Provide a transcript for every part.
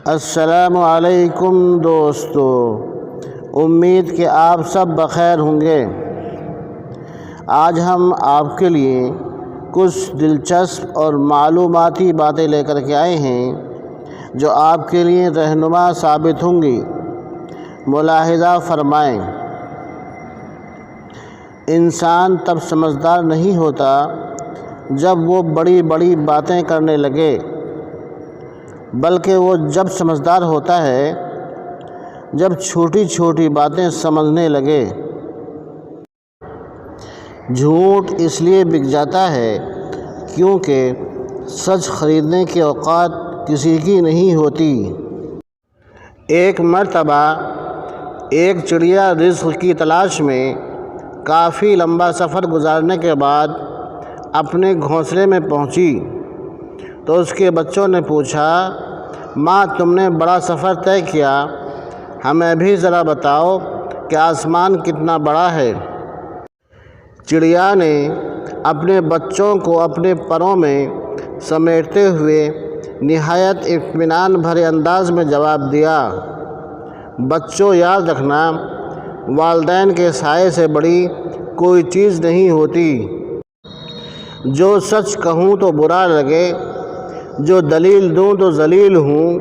السلام علیکم دوستو، امید کہ آپ سب بخیر ہوں گے۔ آج ہم آپ کے لیے کچھ دلچسپ اور معلوماتی باتیں لے کر کے آئے ہیں جو آپ کے لیے رہنما ثابت ہوں گی۔ ملاحظہ فرمائیں، انسان تب سمجھدار نہیں ہوتا جب وہ بڑی بڑی باتیں کرنے لگے، بلکہ وہ جب سمجھدار ہوتا ہے جب چھوٹی چھوٹی باتیں سمجھنے لگے۔ جھوٹ اس لیے بک جاتا ہے کیونکہ سچ خریدنے کی اوقات کسی کی نہیں ہوتی۔ ایک مرتبہ ایک چڑیا رزق کی تلاش میں کافی لمبا سفر گزارنے کے بعد اپنے گھونسلے میں پہنچی تو اس کے بچوں نے پوچھا، ماں تم نے بڑا سفر طے کیا، ہمیں بھی ذرا بتاؤ کہ آسمان کتنا بڑا ہے۔ چڑیا نے اپنے بچوں کو اپنے پروں میں سمیٹتے ہوئے نہایت اطمینان بھرے انداز میں جواب دیا، بچوں یاد رکھنا، والدین کے سائے سے بڑی کوئی چیز نہیں ہوتی۔ جو سچ کہوں تو برا لگے، جو دلیل دوں تو ذلیل ہوں،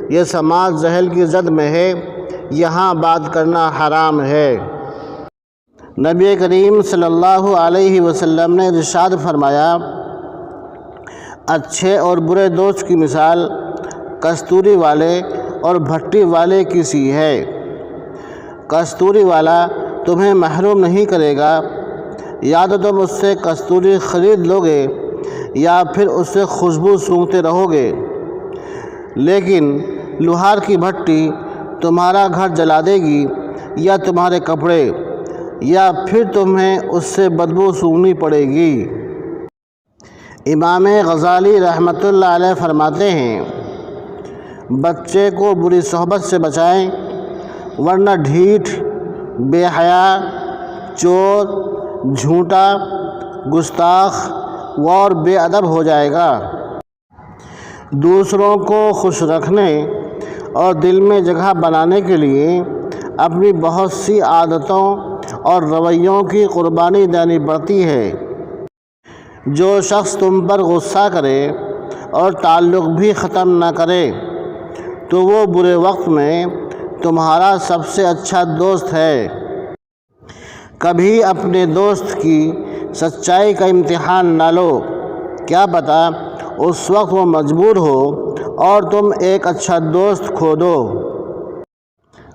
یہ سماج جہل کی زد میں ہے، یہاں بات کرنا حرام ہے۔ نبی کریم صلی اللہ علیہ وسلم نے ارشاد فرمایا، اچھے اور برے دوست کی مثال کستوری والے اور بھٹی والے کی سی ہے۔ کستوری والا تمہیں محروم نہیں کرے گا، یا تو تم اس سے کستوری خرید لو گے یا پھر اس سے خوشبو سونگھتے رہو گے، لیکن لوہار کی بھٹی تمہارا گھر جلا دے گی یا تمہارے کپڑے، یا پھر تمہیں اس سے بدبو سونگھنی پڑے گی۔ امام غزالی رحمۃ اللہ علیہ فرماتے ہیں، بچے کو بری صحبت سے بچائیں ورنہ ڈھیٹ، بے حیا، چور، جھوٹا، گستاخ اور بے ادب ہو جائے گا۔ دوسروں کو خوش رکھنے اور دل میں جگہ بنانے کے لیے اپنی بہت سی عادتوں اور رویوں کی قربانی دینی پڑتی ہے۔ جو شخص تم پر غصہ کرے اور تعلق بھی ختم نہ کرے تو وہ برے وقت میں تمہارا سب سے اچھا دوست ہے۔ کبھی اپنے دوست کی سچائی کا امتحان نہ لو، کیا پتہ اس وقت وہ مجبور ہو اور تم ایک اچھا دوست کھو دو۔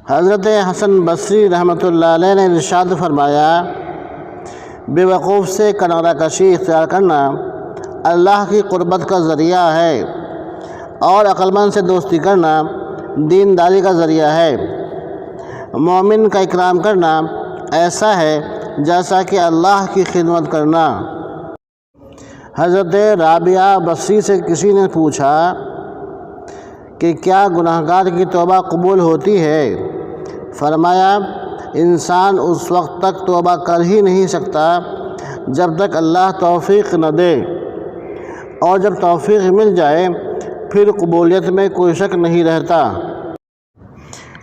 حضرت حسن بصری رحمۃ اللہ علیہ نے ارشاد فرمایا، بے وقوف سے کنارہ کشی اختیار کرنا اللہ کی قربت کا ذریعہ ہے، اور عقل مند سے دوستی کرنا دینداری کا ذریعہ ہے۔ مومن کا اکرام کرنا ایسا ہے جیسا کہ اللہ کی خدمت کرنا۔ حضرت رابعہ بصری سے کسی نے پوچھا کہ کیا گناہگار کی توبہ قبول ہوتی ہے؟ فرمایا، انسان اس وقت تک توبہ کر ہی نہیں سکتا جب تک اللہ توفیق نہ دے، اور جب توفیق مل جائے پھر قبولیت میں کوئی شک نہیں رہتا۔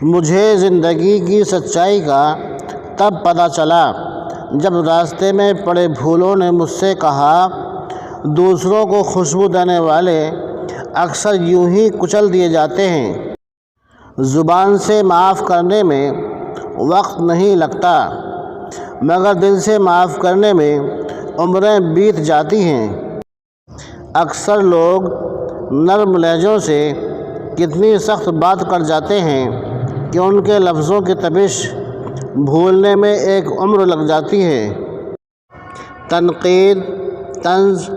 مجھے زندگی کی سچائی کا تب پتہ چلا جب راستے میں پڑے بھولوں نے مجھ سے کہا، دوسروں کو خوشبو دینے والے اکثر یوں ہی کچل دیے جاتے ہیں۔ زبان سے معاف کرنے میں وقت نہیں لگتا، مگر دل سے معاف کرنے میں عمریں بیت جاتی ہیں۔ اکثر لوگ نرم لہجوں سے کتنی سخت بات کر جاتے ہیں کہ ان کے لفظوں کی تپش بھولنے میں ایک عمر لگ جاتی ہے۔ تنقید، طنز،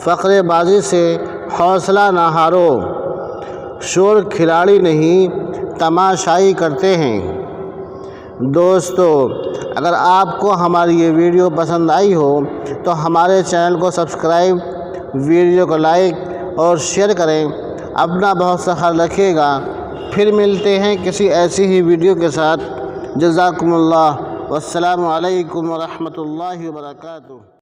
فقرے بازی سے حوصلہ نہ ہارو، شور کھلاڑی نہیں تماشائی کرتے ہیں۔ دوستو، اگر آپ کو ہماری یہ ویڈیو پسند آئی ہو تو ہمارے چینل کو سبسکرائب، ویڈیو کو لائک اور شیئر کریں۔ اپنا بہت سا خیال رکھیے گا۔ پھر ملتے ہیں کسی ایسی ہی ویڈیو کے ساتھ۔ جزاکم اللہ، والسلام علیکم ورحمۃ اللہ وبرکاتہ۔